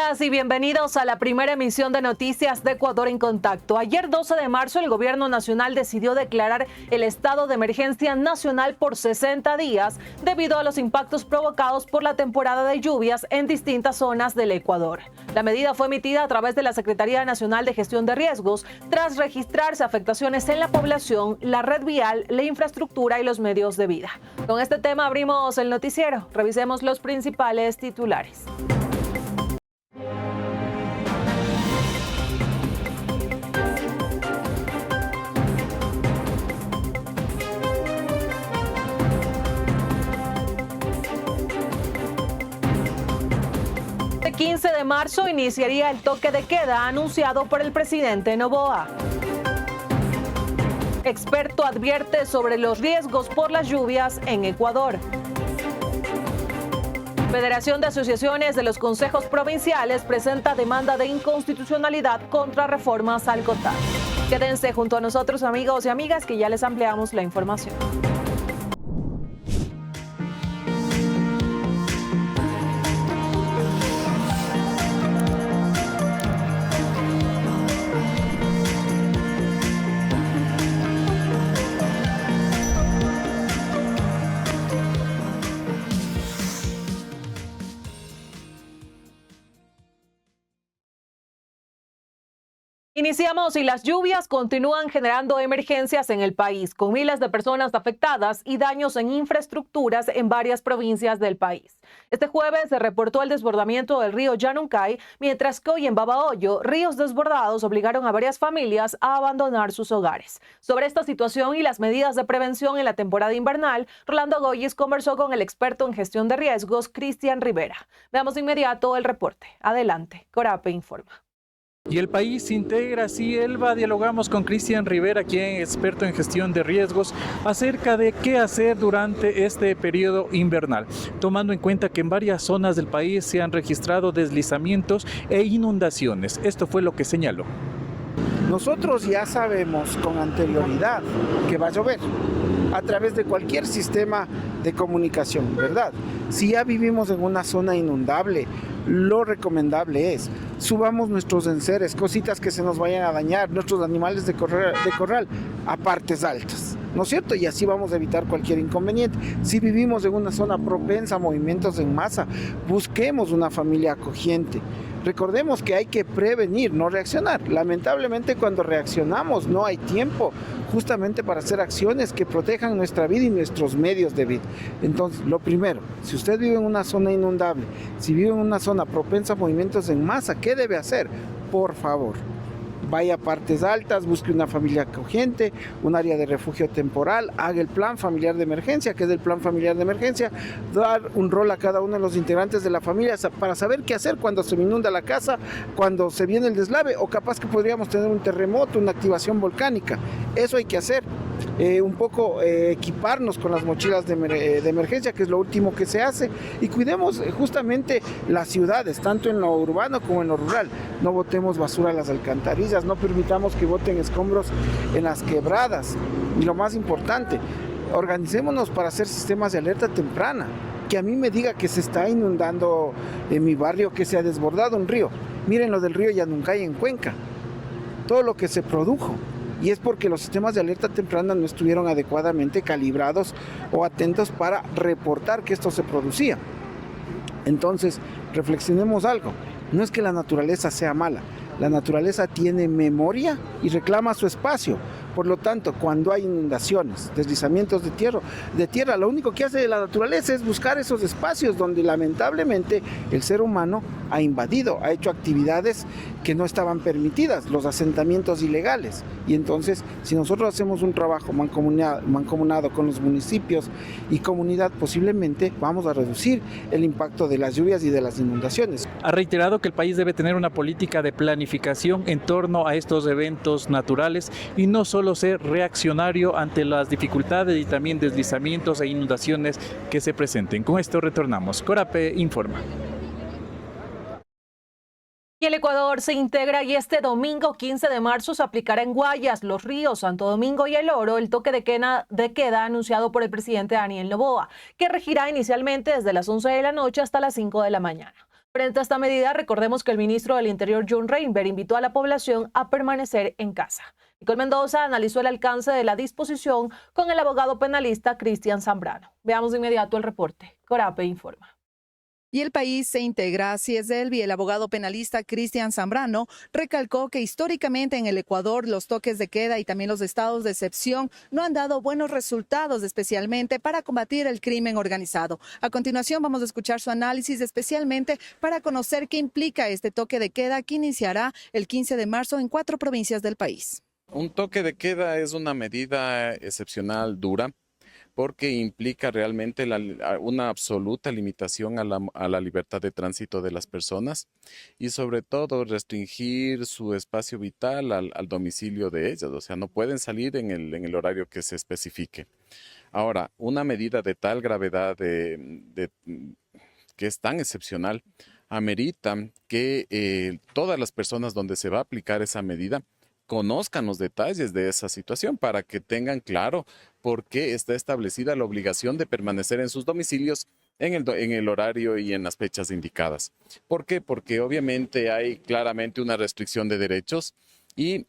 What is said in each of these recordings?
días y bienvenidos a la primera emisión de Noticias de Ecuador en Contacto. Ayer 12 de marzo el gobierno nacional decidió declarar el estado de emergencia nacional por 60 días debido a los impactos provocados por la temporada de lluvias en distintas zonas del Ecuador. La medida fue emitida a través de la Secretaría Nacional de Gestión de Riesgos tras registrarse afectaciones en la población, la red vial, la infraestructura y los medios de vida. Con este tema abrimos el noticiero. Revisemos los principales titulares. El 15 de marzo iniciaría el toque de queda anunciado por el presidente Noboa. Experto advierte sobre los riesgos por las lluvias en Ecuador. Federación de Asociaciones de los Consejos Provinciales presenta demanda de inconstitucionalidad contra reformas al COTAD. Quédense junto a nosotros, amigos y amigas, que ya les ampliamos la información. Iniciamos y las lluvias continúan generando emergencias en el país, con miles de personas afectadas y daños en infraestructuras en varias provincias del país. Este jueves se reportó el desbordamiento del río Yanuncay, mientras que hoy en Babahoyo, ríos desbordados obligaron a varias familias a abandonar sus hogares. Sobre esta situación y las medidas de prevención en la temporada invernal, Rolando Goyes conversó con el experto en gestión de riesgos, Cristian Rivera. Veamos de inmediato el reporte. Adelante, Corape informa. Y el país se integra, sí, Elba. Dialogamos con Cristian Rivera, quien es experto en gestión de riesgos, acerca de qué hacer durante este periodo invernal, tomando en cuenta que en varias zonas del país se han registrado deslizamientos e inundaciones. Esto fue lo que señaló. Nosotros ya sabemos con anterioridad que va a llover a través de cualquier sistema de comunicación, ¿verdad? Si ya vivimos en una zona inundable, lo recomendable es subamos nuestros enseres, cositas que se nos vayan a dañar, nuestros animales de corral a partes altas, ¿no es cierto? Y así vamos a evitar cualquier inconveniente. Si vivimos en una zona propensa a movimientos en masa, busquemos una familia acogiente. Recordemos que hay que prevenir, no reaccionar. Lamentablemente, cuando reaccionamos no hay tiempo justamente para hacer acciones que protejan nuestra vida y nuestros medios de vida. Entonces, lo primero, si usted vive en una zona inundable, si vive en una zona propensa a movimientos en masa, ¿qué debe hacer? Por favor, vaya a partes altas, busque una familia acogiente, un área de refugio temporal, haga el plan familiar de emergencia, que es el plan familiar de emergencia, dar un rol a cada uno de los integrantes de la familia para saber qué hacer cuando se inunda la casa, cuando se viene el deslave o capaz que podríamos tener un terremoto, una activación volcánica. Eso hay que hacer. Un poco equiparnos con las mochilas de emergencia, que es lo último que se hace, y cuidemos justamente las ciudades, tanto en lo urbano como en lo rural. No botemos basura a las alcantarillas, no permitamos que boten escombros en las quebradas, y lo más importante, organicémonos para hacer sistemas de alerta temprana. Que a mí me diga que se está inundando en mi barrio, que se ha desbordado un río. Miren lo del río Yanuncay en Cuenca, todo lo que se produjo. Y es porque los sistemas de alerta temprana no estuvieron adecuadamente calibrados o atentos para reportar que esto se producía. Entonces, reflexionemos algo. No es que la naturaleza sea mala. La naturaleza tiene memoria y reclama su espacio. Por lo tanto, cuando hay inundaciones, deslizamientos de tierra, lo único que hace la naturaleza es buscar esos espacios donde lamentablemente el ser humano ha invadido, ha hecho actividades que no estaban permitidas, los asentamientos ilegales. Y entonces, si nosotros hacemos un trabajo mancomunado con los municipios y comunidad, posiblemente vamos a reducir el impacto de las lluvias y de las inundaciones. Ha reiterado que el país debe tener una política de planificación en torno a estos eventos naturales y no solo ser reaccionario ante las dificultades y también deslizamientos e inundaciones que se presenten. Con esto retornamos. Corape informa. Y el Ecuador se integra y este domingo 15 de marzo se aplicará en Guayas, Los Ríos, Santo Domingo y El Oro el toque de queda anunciado por el presidente Daniel Noboa, que regirá inicialmente desde las 11 de la noche hasta las 5 de la mañana. Frente a esta medida, recordemos que el ministro del Interior, John Reinberg, invitó a la población a permanecer en casa. Nicole Mendoza analizó el alcance de la disposición con el abogado penalista Cristian Zambrano. Veamos de inmediato el reporte. Corape informa. Y el país se integra, así es Elvi. El abogado penalista Cristian Zambrano recalcó que históricamente en el Ecuador los toques de queda y también los estados de excepción no han dado buenos resultados, especialmente para combatir el crimen organizado. A continuación vamos a escuchar su análisis, especialmente para conocer qué implica este toque de queda que iniciará el 15 de marzo en 4 provincias del país. Un toque de queda es una medida excepcional, dura, porque implica realmente una absoluta limitación a la libertad de tránsito de las personas y sobre todo restringir su espacio vital al domicilio de ellas, o sea, no pueden salir en el horario que se especifique. Ahora, una medida de tal gravedad que es tan excepcional, amerita que todas las personas donde se va a aplicar esa medida conozcan los detalles de esa situación para que tengan claro por qué está establecida la obligación de permanecer en sus domicilios en el horario y en las fechas indicadas. ¿Por qué? Porque obviamente hay claramente una restricción de derechos y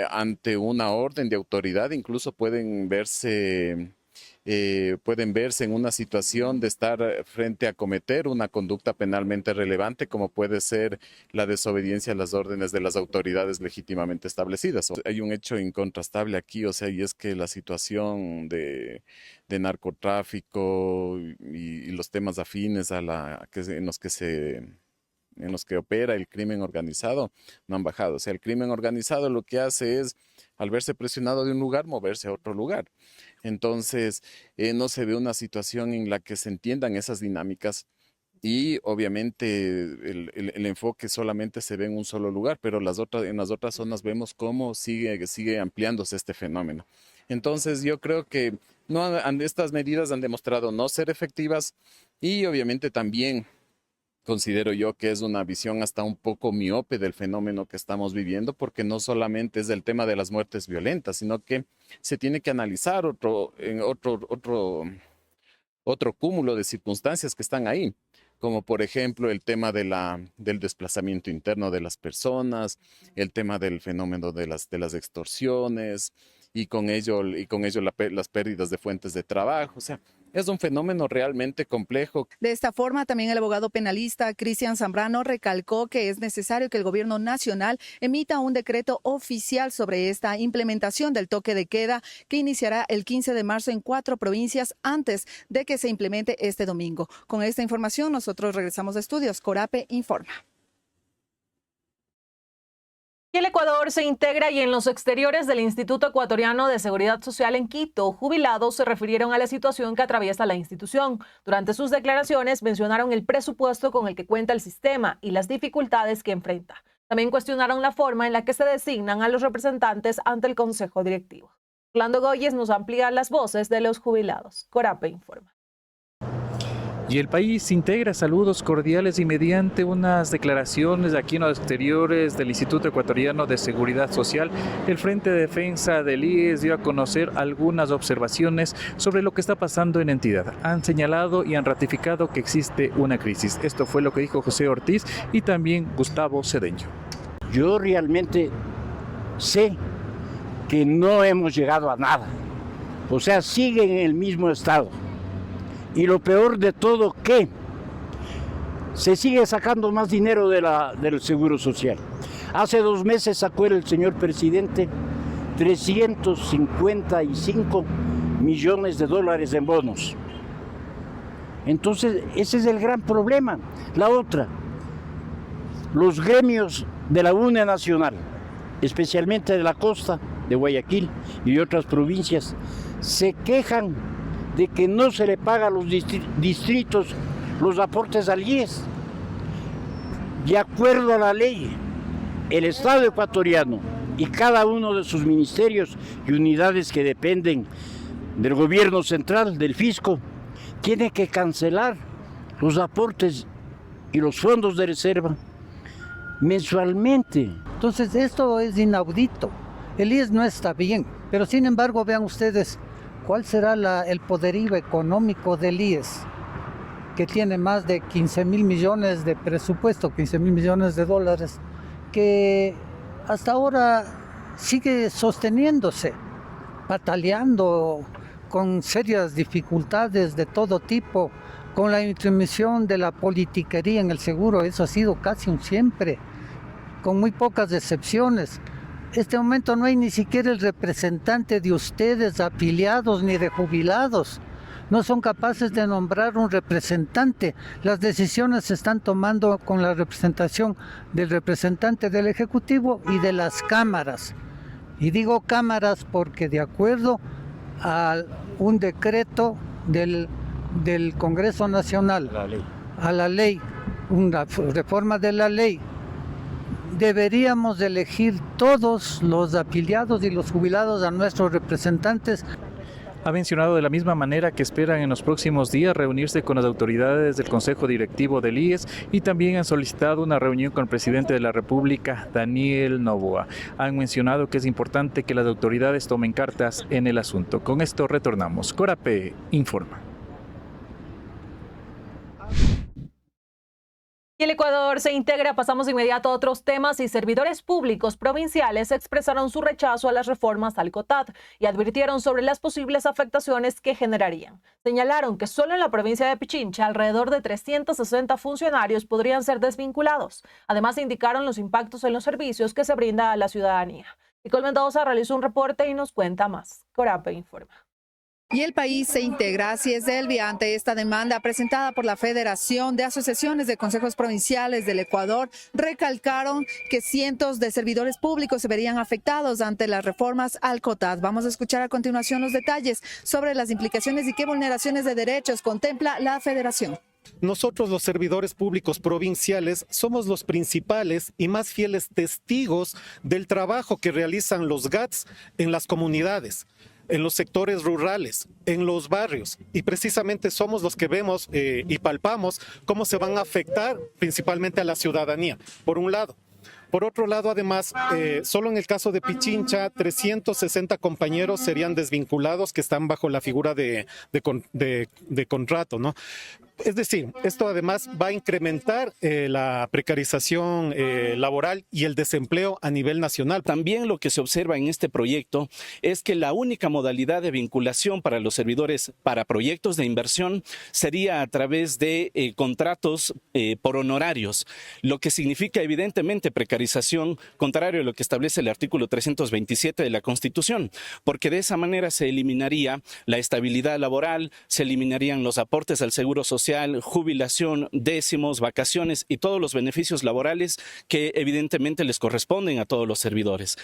ante una orden de autoridad incluso pueden verse en una situación de estar frente a cometer una conducta penalmente relevante, como puede ser la desobediencia a las órdenes de las autoridades legítimamente establecidas. Hay un hecho incontrastable aquí, o sea, y es que la situación de narcotráfico y los temas afines en los que opera el crimen organizado no han bajado. O sea, el crimen organizado lo que hace es, al verse presionado de un lugar, moverse a otro lugar. Entonces, no se ve una situación en la que se entiendan esas dinámicas y obviamente el enfoque solamente se ve en un solo lugar, pero en las otras zonas vemos cómo sigue ampliándose este fenómeno. Entonces, yo creo que estas medidas han demostrado no ser efectivas y obviamente también considero yo que es una visión hasta un poco miope del fenómeno que estamos viviendo, porque no solamente es el tema de las muertes violentas, sino que se tiene que analizar otro cúmulo de circunstancias que están ahí, como por ejemplo el tema del desplazamiento interno de las personas, el tema del fenómeno de las extorsiones y con ello las pérdidas de fuentes de trabajo. O sea, es un fenómeno realmente complejo. De esta forma, también el abogado penalista Cristian Zambrano recalcó que es necesario que el gobierno nacional emita un decreto oficial sobre esta implementación del toque de queda que iniciará el 15 de marzo en 4 provincias antes de que se implemente este domingo. Con esta información, nosotros regresamos a estudios. Corape informa. El Ecuador se integra y en los exteriores del Instituto Ecuatoriano de Seguridad Social en Quito, jubilados se refirieron a la situación que atraviesa la institución. Durante sus declaraciones mencionaron el presupuesto con el que cuenta el sistema y las dificultades que enfrenta. También cuestionaron la forma en la que se designan a los representantes ante el Consejo Directivo. Orlando Goyes nos amplía las voces de los jubilados. Corape informa. Y el país se integra. Saludos cordiales y mediante unas declaraciones aquí en los exteriores del Instituto Ecuatoriano de Seguridad Social, el Frente de Defensa del IES dio a conocer algunas observaciones sobre lo que está pasando en la entidad. Han señalado y han ratificado que existe una crisis. Esto fue lo que dijo José Ortiz y también Gustavo Cedeño. Yo realmente sé que no hemos llegado a nada. O sea, sigue en el mismo estado. Y lo peor de todo, que se sigue sacando más dinero del Seguro Social. Hace 2 meses sacó el señor presidente 355 millones de dólares en bonos. Entonces, ese es el gran problema. La otra, los gremios de la UNE Nacional, especialmente de la costa, de Guayaquil y otras provincias, se quejan de que no se le paga a los distritos los aportes al IES. De acuerdo a la ley, el Estado ecuatoriano y cada uno de sus ministerios y unidades que dependen del gobierno central, del fisco, tiene que cancelar los aportes y los fondos de reserva mensualmente. Entonces esto es inaudito. El IES no está bien, pero sin embargo vean ustedes, ¿cuál será el poderío económico del IES? que tiene más de 15.000 millones de presupuesto, 15.000 millones de dólares, que hasta ahora sigue sosteniéndose, bataleando con serias dificultades de todo tipo, con la intromisión de la politiquería en el seguro. Eso ha sido casi un siempre, con muy pocas excepciones. En este momento no hay ni siquiera el representante de ustedes, afiliados ni de jubilados. No son capaces de nombrar un representante. Las decisiones se están tomando con la representación del representante del Ejecutivo y de las cámaras. Y digo cámaras porque de acuerdo a un decreto del Congreso Nacional, a la ley, una reforma de la ley, deberíamos de elegir todos los afiliados y los jubilados a nuestros representantes. Ha mencionado de la misma manera que esperan en los próximos días reunirse con las autoridades del Consejo Directivo del IES y también han solicitado una reunión con el presidente de la República, Daniel Noboa. Han mencionado que es importante que las autoridades tomen cartas en el asunto. Con esto retornamos. Corape informa. Y el Ecuador se integra. Pasamos de inmediato a otros temas y servidores públicos provinciales expresaron su rechazo a las reformas al COTAD y advirtieron sobre las posibles afectaciones que generarían. Señalaron que solo en la provincia de Pichincha alrededor de 360 funcionarios podrían ser desvinculados. Además indicaron los impactos en los servicios que se brinda a la ciudadanía. Nicole Mendoza realizó un reporte y nos cuenta más. Corape informa. Y el país se integra, así es, Delvia, ante esta demanda presentada por la Federación de Asociaciones de Consejos Provinciales del Ecuador. Recalcaron que cientos de servidores públicos se verían afectados ante las reformas al COTAD. Vamos a escuchar a continuación los detalles sobre las implicaciones y qué vulneraciones de derechos contempla la Federación. Nosotros, los servidores públicos provinciales, somos los principales y más fieles testigos del trabajo que realizan los GATS en las comunidades, en los sectores rurales, en los barrios, y precisamente somos los que vemos y palpamos cómo se van a afectar principalmente a la ciudadanía, por un lado. Por otro lado, además, solo en el caso de Pichincha, 360 compañeros serían desvinculados que están bajo la figura de contrato, ¿no? Es decir, esto además va a incrementar la precarización laboral y el desempleo a nivel nacional. También lo que se observa en este proyecto es que la única modalidad de vinculación para los servidores para proyectos de inversión sería a través de contratos por honorarios, lo que significa evidentemente precarización, contrario a lo que establece el artículo 327 de la Constitución, porque de esa manera se eliminaría la estabilidad laboral, se eliminarían los aportes al seguro social, jubilación, décimos, vacaciones y todos los beneficios laborales que evidentemente les corresponden a todos los servidores.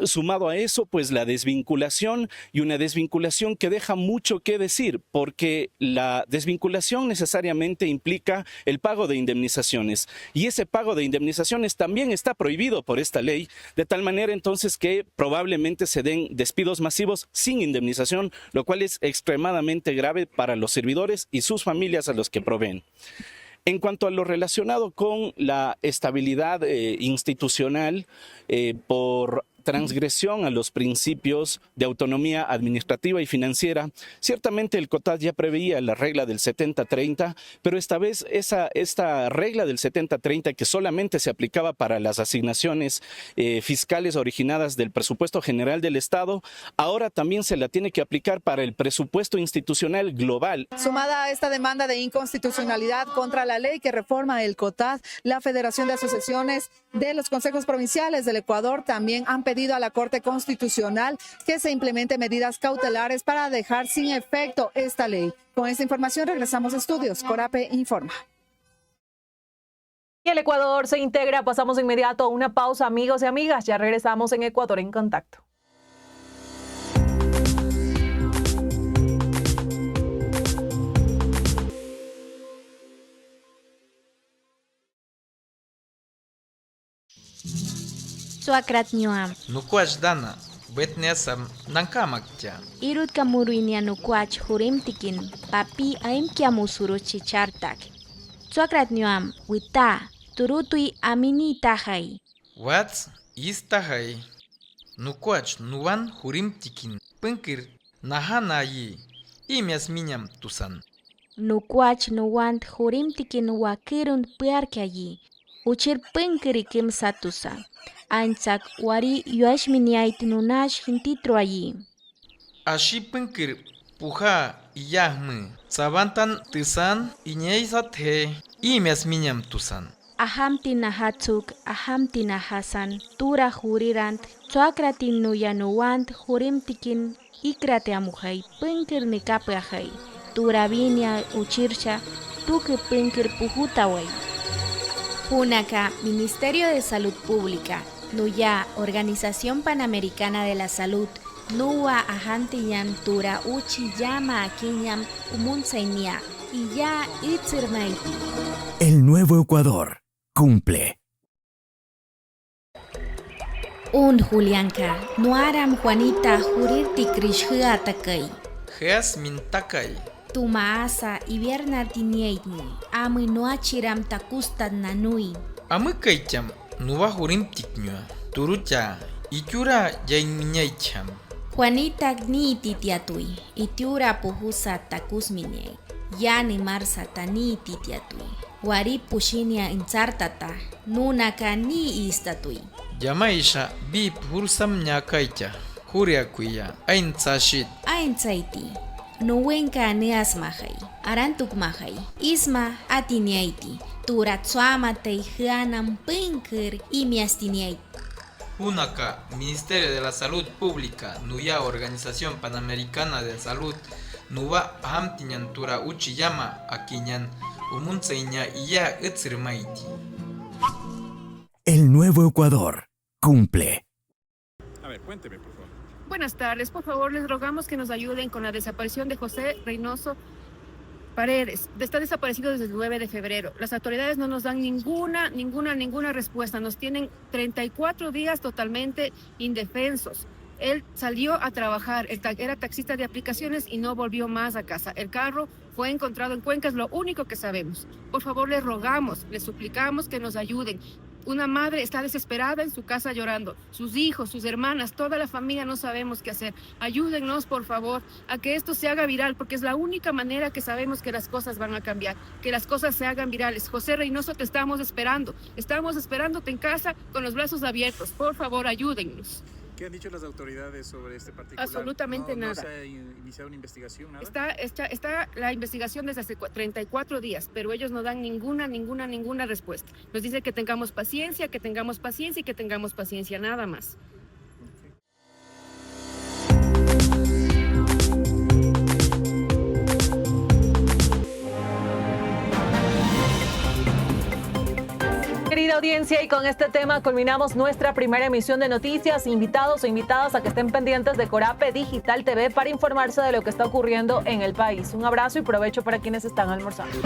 Sumado a eso, pues la desvinculación, y una desvinculación que deja mucho que decir, porque la desvinculación necesariamente implica el pago de indemnizaciones, y ese pago de indemnizaciones también está prohibido por esta ley, de tal manera entonces que probablemente se den despidos masivos sin indemnización, lo cual es extremadamente grave para los servidores y sus familias a los que proveen. En cuanto a lo relacionado con la estabilidad institucional por transgresión a los principios de autonomía administrativa y financiera, ciertamente el COTAD ya preveía la regla del 70-30, pero esta vez esta regla del 70-30, que solamente se aplicaba para las asignaciones fiscales originadas del presupuesto general del Estado, ahora también se la tiene que aplicar para el presupuesto institucional global. Sumada a esta demanda de inconstitucionalidad contra la ley que reforma el COTAD, la Federación de Asociaciones de los Consejos Provinciales del Ecuador también han pedido a la Corte Constitucional que se implemente medidas cautelares para dejar sin efecto esta ley. Con esta información regresamos a estudios. Corape informa. Y el Ecuador se integra. Pasamos de inmediato a una pausa, amigos y amigas. Ya regresamos en Ecuador en Contacto. Suakratnyuam. Nukwaj dana, wetnesam nankamakja. Irut kamuruinia nukwach hurimtikin, papi aim kiamusuro chichartak. Suakratnyuam, wita, turutui amini tahai. Wats istahai. Nukwaj nuan hurimtikin, punkir nahanayi, imias minyam tusan. nukwach nuwant hurimtikin wakirun piarkayi. Uchir pinkiri kim satusa. Anchak wari yuashminiait nunash hintitro allí. Ashi pinkir puja iyahmu. Sabantan tisan iñeisathe imias miñam tusan. Ahamti nahatsuk, ahamti nahasan, tura jurirant, tsuakratin nuyanuwant hurimtikin ikrate amuhay, pinkir nikapahay, tura vinia uchircha, tuke pinkir pujutaway. Punaka, Ministerio de Salud Pública, Nuya, Organización Panamericana de la Salud, Nuwa Ahantiñam Tura Uchi Llama Akiñam Umunsainia y ya Itzirmaiti. El Nuevo Ecuador cumple. Un Julianka, Nuaram Juanita Jurirti Krishhua Takai. Geas mintakay. Tumaasa Ibierna Tinieitni, Ami Noachiram Takustan Nanui. Amukaycham nuwa hurimtikñua. Turucha ichura yainmiñaycham. Juanita ni titiatui, itiura pujusa takusmiñay. Yani marsa tani titiatui. Wari pushinia inzartata, nunaka ni istatui. Yamaisha bip hursam ñakaycha. Huriakuya aintzashit. Aintzaiti. Nuwenka neasmajay, arantukmajay, isma atiniaiti, turatsuamatay hianam pinkir imiastiniaiti. Punaka, Ministerio de la Salud Pública, Nuya, Organización Panamericana de Salud, Nuwa Ahamtiñan Tura Uchiyama, Akiñan, Umunseiña Iya Itzirmaiti. El Nuevo Ecuador cumple. A ver, cuénteme, por favor. Buenas tardes, por favor les rogamos que nos ayuden con la desaparición de José Reynoso Paredes. Está desaparecido desde el 9 de febrero. Las autoridades no nos dan ninguna respuesta. Nos tienen 34 días totalmente indefensos. Él salió a trabajar, era taxista de aplicaciones y no volvió más a casa. El carro fue encontrado en Cuenca, es lo único que sabemos. Por favor les rogamos, les suplicamos que nos ayuden. Una madre está desesperada en su casa llorando. Sus hijos, sus hermanas, toda la familia no sabemos qué hacer. Ayúdennos, por favor, a que esto se haga viral, porque es la única manera que sabemos que las cosas van a cambiar, que las cosas se hagan virales. José Reynoso, te estamos esperando. Estamos esperándote en casa con los brazos abiertos. Por favor, ayúdennos. ¿Qué han dicho las autoridades sobre este particular? Absolutamente nada. ¿No se ha iniciado una investigación? ¿Nada? Está la investigación desde hace 34 días, pero ellos no dan ninguna respuesta. Nos dicen que tengamos paciencia y que tengamos paciencia, nada más. Querida audiencia, y con este tema culminamos nuestra primera emisión de noticias. Invitados e invitadas a que estén pendientes de Corape Digital TV para informarse de lo que está ocurriendo en el país. Un abrazo y provecho para quienes están almorzando.